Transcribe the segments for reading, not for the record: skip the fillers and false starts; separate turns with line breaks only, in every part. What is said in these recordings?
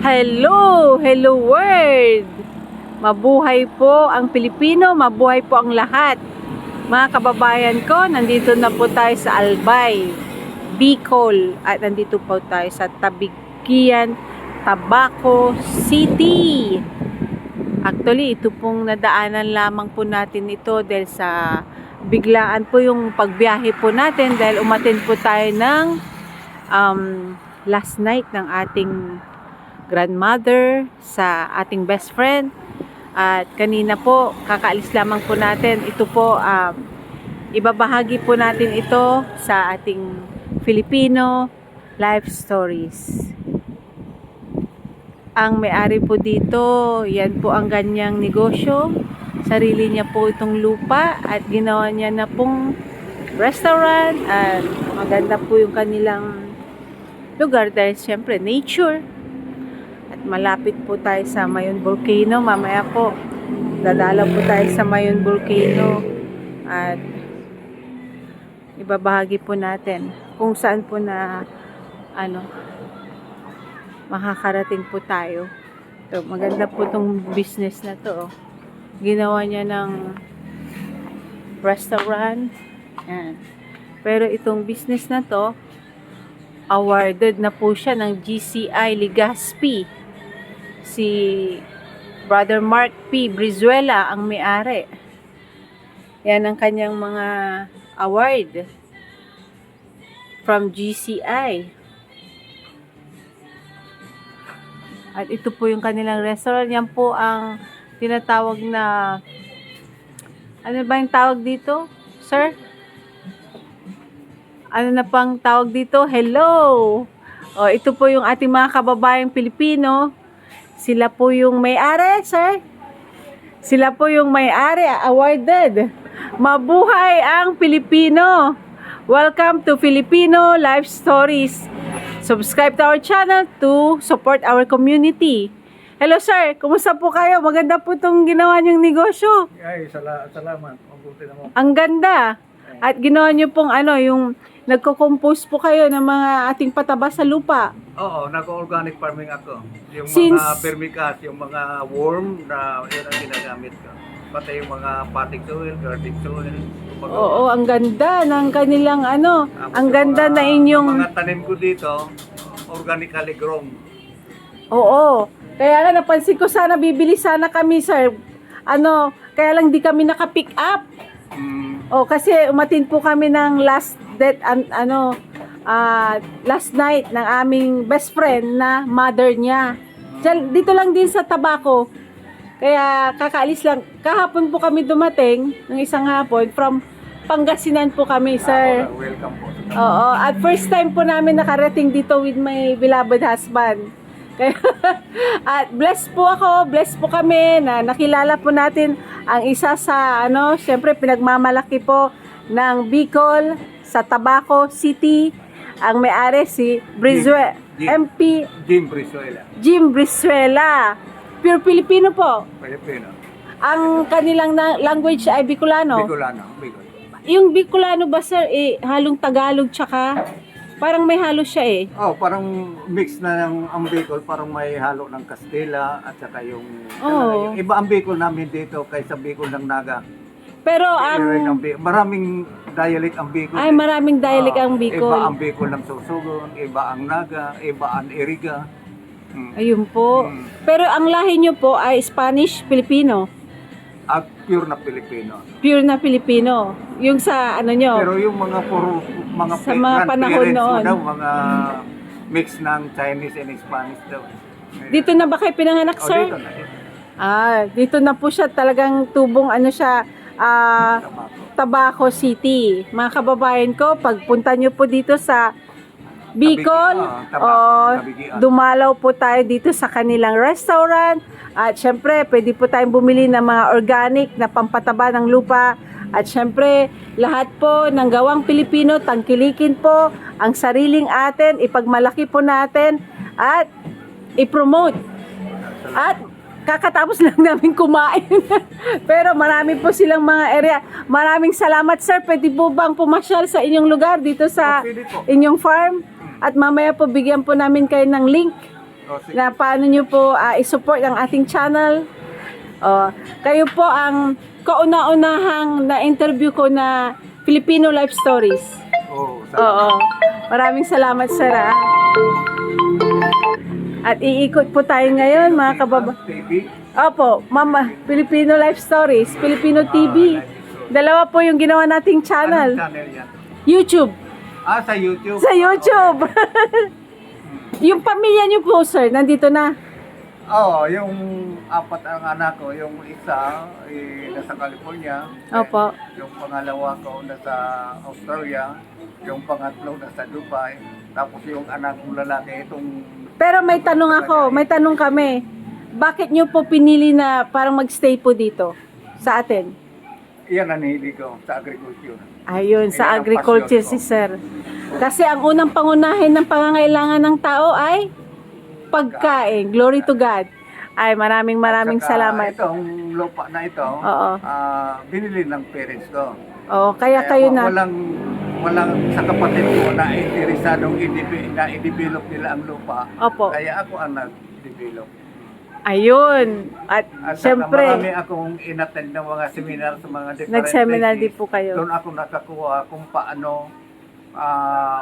Hello! Hello world! Mabuhay po ang Pilipino, mabuhay po ang lahat. Mga kababayan ko, nandito na po tayo sa Albay, Bicol. At nandito po tayo sa Tabigian, Tabaco City. Actually, ito pong nadaanan lamang po natin ito dahil sa biglaan po yung pagbiyahe po natin dahil umattend po tayo ng last night ng ating grandmother sa ating best friend. At kanina po, kakaalis lamang po natin. Ito po, ibabahagi po natin ito sa ating Filipino life stories. Ang may-ari po dito, yan po ang ganyang negosyo. Sarili niya po itong lupa at ginawa niya na pong restaurant at maganda po yung kanilang lugar dahil syempre nature. At malapit po tayo sa Mayon Volcano. Mamaya po, dadala po tayo sa Mayon Volcano at ibabahagi po natin kung saan po na makakarating po tayo. So, maganda po itong business na to. Ginawa niya ng restaurant. Yan. Pero itong business na to, awarded na po siya ng GCI Legazpi. Si Brother Mark P. Brizuela ang may-ari. Yan ang kanyang mga award from GCI. At ito po yung kanilang restaurant. Yan po ang tinatawag na, ano ba yung tawag dito, sir? Ano na pang tawag dito? Hello! O, ito po yung ating mga kababayang Pilipino. Sila po yung may-ari, sir. Sila po yung may-ari, awarded. Mabuhay ang Pilipino! Welcome to Filipino Life Stories. Subscribe to our channel to support our community. Hello, sir. Kumusta po kayo? Maganda po itong ginawa niyong negosyo.
Ay, salamat. Mabuti naman.
Ang ganda. At ginawa niyo pong yung nagko-compose po kayo ng mga ating pataba sa lupa.
Oo, nag-organic farming ako. Yung
Since-
mga vermicast, yung mga worm na yun ang ginagamit ko. Pati yung mga potting soil, garden soil.
Oo, ang ganda ng kanilang ang ganda na inyong...
Mga tanim ko dito, organically grown.
Oo. Kaya nga napansin ko, sana bibili sana kami, sir. Kaya lang di kami naka-pick up. Kasi umatin po kami ng last night ng aming best friend na mother niya. Dito lang din sa Tabaco. Kaya kakaalis lang. Kahapon po kami dumating ng isang hapon from Pangasinan po kami, sir.
Welcome po.
Oo. At first time po namin nakarating dito with my beloved husband. Kaya, at blessed po po kami na nakilala po natin ang isa sa syempre pinagmamalaki po ng Bicol sa Tabaco City. Ang may-ari si Brizuela, MP
Jim Brizuela.
Jim Brizuela. Pure Filipino po.
Filipino.
Ang kanilang language ay Bicolano.
Bicolano.
Yung Bicolano ba, sir, halong Tagalog tsaka parang may halo siya
Parang mix na ng ang Bicol, parang may halo ng Kastila at saka yung iba ang Bicol namin dito kaysa Bicol ng Naga.
Pero
maraming dialect ang Bicol.
ay maraming dialect ang Bicol.
Iba ang Bicol ng Sorsogon, iba ang Naga, iba ang Iriga.
Ayun po. Pero ang lahi nyo po ay Spanish, Filipino.
At pure na Pilipino.
Pure na Filipino. Yung sa nyo.
Pero yung mga
Sa mga panahon
grandparents
noon.
mo daw, mga mix ng Chinese and Spanish daw.
Dito na ba kayo pinanganak, sir?
Dito na.
Dito na po siya talagang tubong Tabaco City. Mga kababayan ko, pagpunta nyo po dito sa Bicol,
Tabigian.
dumalaw po tayo dito sa kanilang restaurant. At syempre, pwede po tayong bumili ng mga organic na pampataba ng lupa. At syempre, lahat po ng gawang Pilipino, tangkilikin po ang sariling atin, ipagmalaki po natin at i-promote. At kakatapos lang namin kumain. Pero marami po silang mga area. Maraming salamat, sir. Pwede po bang pumasyal sa inyong lugar dito sa inyong farm? At mamaya po bigyan po namin kayo ng link
sige.
na paano nyo po i-support ang ating channel. Kayo po ang kauna-unahang na-interview ko na Filipino Life Stories. Oo. Maraming salamat, sir. At iikot po tayo ngayon, mga
TV?
Opo, Mama, Filipino Life Stories, Filipino TV. Dalawa po yung ginawa nating
Anong
channel.
channel yan?
YouTube.
Sa YouTube.
Sa YouTube. Yung pamilya niyo po, sir, nandito na.
Yung apat ang anak ko, yung isa nasa California.
Opo.
Yung pangalawa ko nasa Australia. Yung pangatlo nasa Dubai. Tapos yung anak kong lalaki, itong...
Pero may tanong kami. Bakit niyo po pinili na parang magstay po dito sa atin?
Iyan ang hili ko sa agriculture.
Ayun, sa
Yan ang
agriculture
passion
si
ko.
sir. Kasi ang unang pangunahin ng pangangailangan ng tao ay pagkain. Glory to God. Ay, maraming
At saka
salamat.
Itong lupa na ito,
Oo.
binili ng parents ko.
Oo, kaya kayo na.
Walang sa kapatid ko na interesadong i-develop nila ang lupa.
Opo.
Kaya ako ang nag-develop.
Ayun. At
At saka
syempre,
marami akong inattend ng mga seminar sa mga different
nag-seminar
places.
din po kayo.
Doon ako nakakuha kung paano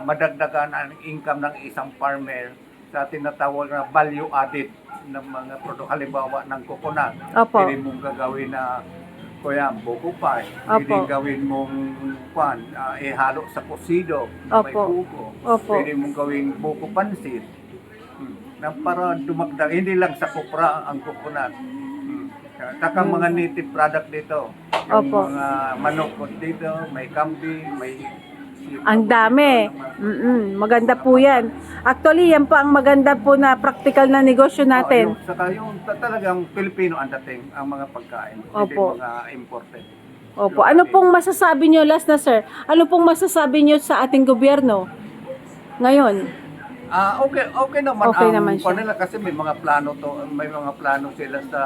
madagdagan ang income ng isang farmer sa tinatawag na value added ng mga produkto. Halimbawa ng coconut.
Opo.
Pwede mong gagawin na kuya, buko pie.
Opo.
Pwede gawin mong ihalo sa kosido. May
Opo.
buko.
Opo.
Pwede mong gawin buko pansit. Na para dumagdag, hindi lang sa kupra ang coconut. Takang mga native product dito. Yung
Opo.
mga manok ko dito, may kambing, may...
Ang dami. Maganda po yan. Actually, yan po ang maganda po na practical na negosyo natin.
Saka yung talagang Pilipino ang dating, ang mga pagkain.
Opo.
Hindi mga imported.
Opo. Ano pong masasabi nyo, last na sir, ano pong masasabi nyo sa ating gobyerno ngayon?
Okay naman
Okay
ang
naman siya.
kanila kasi may mga plano sila sa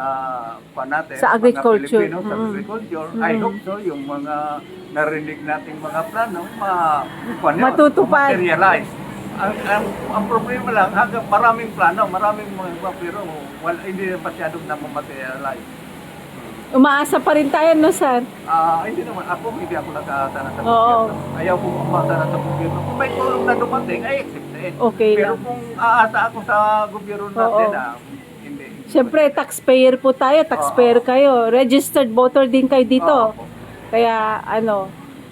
natin,
Sa agriculture.
mga Pilipino sa agriculture. I
Mm.
hope so yung mga narinig nating mga plano
Matutupad.
materialize. Ang problema lang hanggang maraming plano, maraming mga iba, pero hindi na masyadong materialize.
Umaasa pa rin tayo, no, sir?
Hindi naman hindi ako nag-aasa na sa
Oo.
gobyerno. Ayaw kong umasa na sa gobyerno. Kung may tulong na dumating, ay accept na
Okay
Pero
lang.
kung aasa ako sa gobyerno natin,
Oo.
hindi.
Siyempre, taxpayer po tayo, taxpayer kayo. Registered voter din kayo dito.
Opo.
Kaya,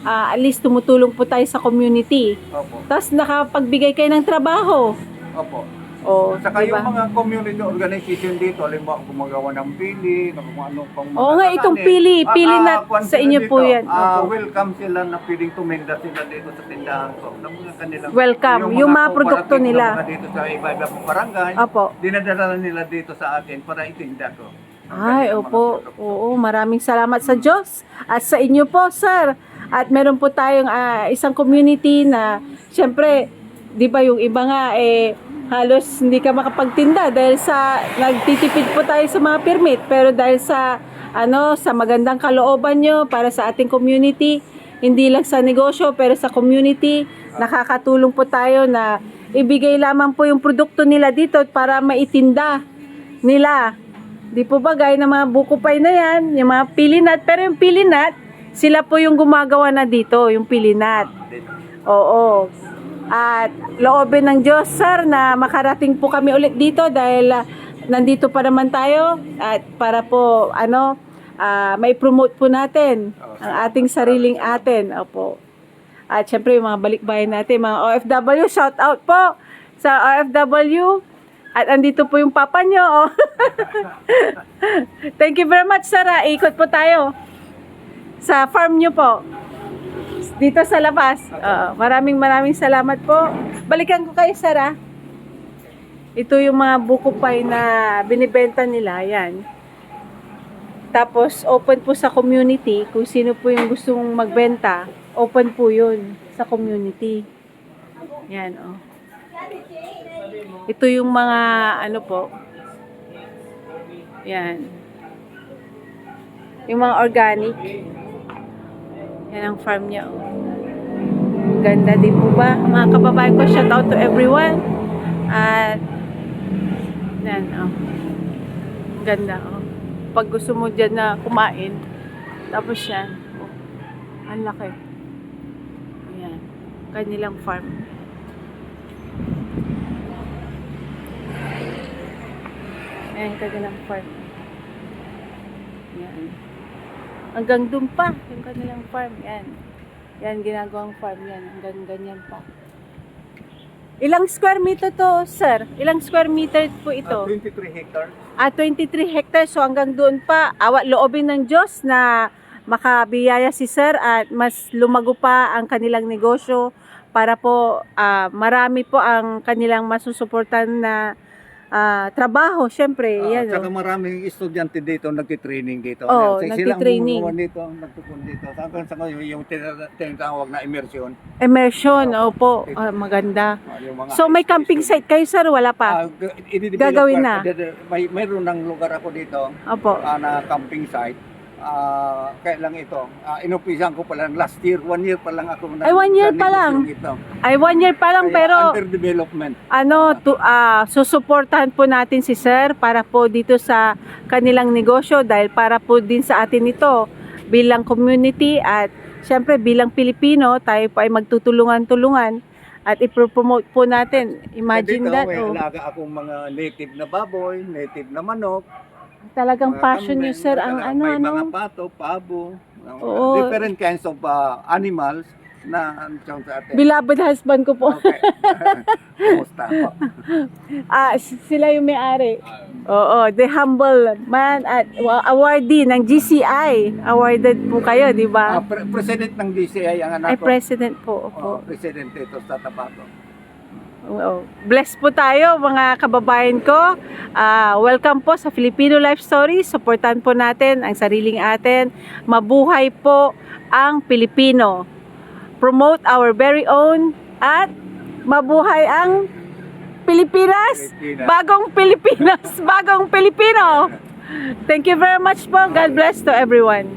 at least tumutulong po tayo sa community.
Opo.
Tapos nakapagbigay kayo ng trabaho.
Opo.
O,
Saka
diba?
yung mga community organization dito, halimbawa gumagawa ng pili, kung ano pang mga
Oo nga, itong
kakanin.
pili nut
kwan
sa
sila
inyo po
dito.
yan. Opo.
Welcome sila na pwedeng tuminda sila dito sa tindahan ko. Ng mga kanilang,
Welcome. Yung mga produkto
cooperative na
nila.
mga dito sa iba-iba pong barangay,
Opo.
dinadala nila dito sa atin para itinda ko. Ang
Ay,
kanilang mga
opo.
produkto.
Oo, maraming salamat sa Diyos at sa inyo po, sir. At meron po tayong isang community na, syempre, di ba yung iba nga, halos hindi ka makapagtinda dahil sa, nagtitipid po tayo sa mga permit. Pero dahil sa, sa magandang kalooban nyo para sa ating community, hindi lang sa negosyo, pero sa community, nakakatulong po tayo na ibigay lamang po yung produkto nila dito para maitinda nila. Di po ba gaya ng mga buko pie na yan, yung mga pilinat, pero yung pilinat, sila po yung gumagawa na dito, yung pilinat. Oo. At loobin ng Diyos, sir, na makarating po kami ulit dito dahil nandito pa naman tayo at para po, may promote po natin ang ating sariling atin. Opo. At syempre, yung mga balikbayan natin, mga OFW, shout out po sa OFW. At andito po yung papa nyo. Oh. Thank you very much, sir. Ikot po tayo sa farm nyo po. Dito sa labas. Maraming salamat po. Balikan ko kayo, sir. Ito yung mga buko pie na binibenta nila. Yan. Tapos, open po sa community. Kung sino po yung gustong magbenta, open po yun sa community. Yan, oh. Ito yung mga po. Yan. Yung mga organic. Yan ang farm niya. Oh. Ganda din po ba? Mga kababayan ko, shout out to everyone. At Yan, oh. Ganda, oh. Pag gusto mo dyan na kumain, tapos yan, oh. Ang laki. Ayan. Kanilang farm. Ayan, kanilang farm. Yan. Hanggang dun pa, yung kanilang farm. Yan. Yan, ginagawang farm yan. Hanggang ganyan pa. Ilang square meter to, sir? Ilang square meter po ito?
23 hectares.
23 hectares. So hanggang doon pa, awat loobin ng Diyos na makabiyaya si sir at mas lumago pa ang kanilang negosyo para po marami po ang kanilang masusuportan na trabaho. Syempre, yan.
At saka maraming estudyante dito nagtitraining dito.
Oo,
Sila ang
nagtitraining.
gumawa dito, nagtutun dito. Hanggang sa ngayon, yung tinatawag na immersion.
Immersion, opo. Maganda.
Yung mga
So may camping site kayo, sir? Wala pa? Gagawin na.
Mayroon ng lugar ako dito
Opo.
na camping site. Kaya lang ito, inumpisan ko pa lang last year, 1 year pa lang ako
Ay, 1 year pa lang?
Ito.
Ay, 1 year pa lang,
Kaya
pero
under development.
susuportahan po natin si sir para po dito sa kanilang negosyo dahil para po din sa atin ito bilang community at syempre bilang Pilipino tayo po ay magtutulungan-tulungan at ipropromote po natin. Imagine
dito,
that.
may
Oh.
alaga akong mga native na baboy, native na manok.
Talagang
mga
passion
kambing,
niyo sir ang
may mga
ano.
pato, pabo,
Oo.
different kinds of animals na sa atin.
Beloved husband ko po.
Okay. Kumusta po?
Sila yung may-ari. Oo, the humble man at awardee ng GCI. Awarded po kayo, di ba?
President ng DCI ang anak
Ay,
ko.
president po. Opo.
President ito sa Tabaco.
Oo. Blessed po tayo mga kababayan ko. Welcome po sa Filipino Life Story. Supportan po natin ang sariling atin. Mabuhay po ang Pilipino. Promote our very own at mabuhay ang Pilipinas. Bagong Pilipinas. Bagong Pilipino. Thank you very much po. God bless to everyone.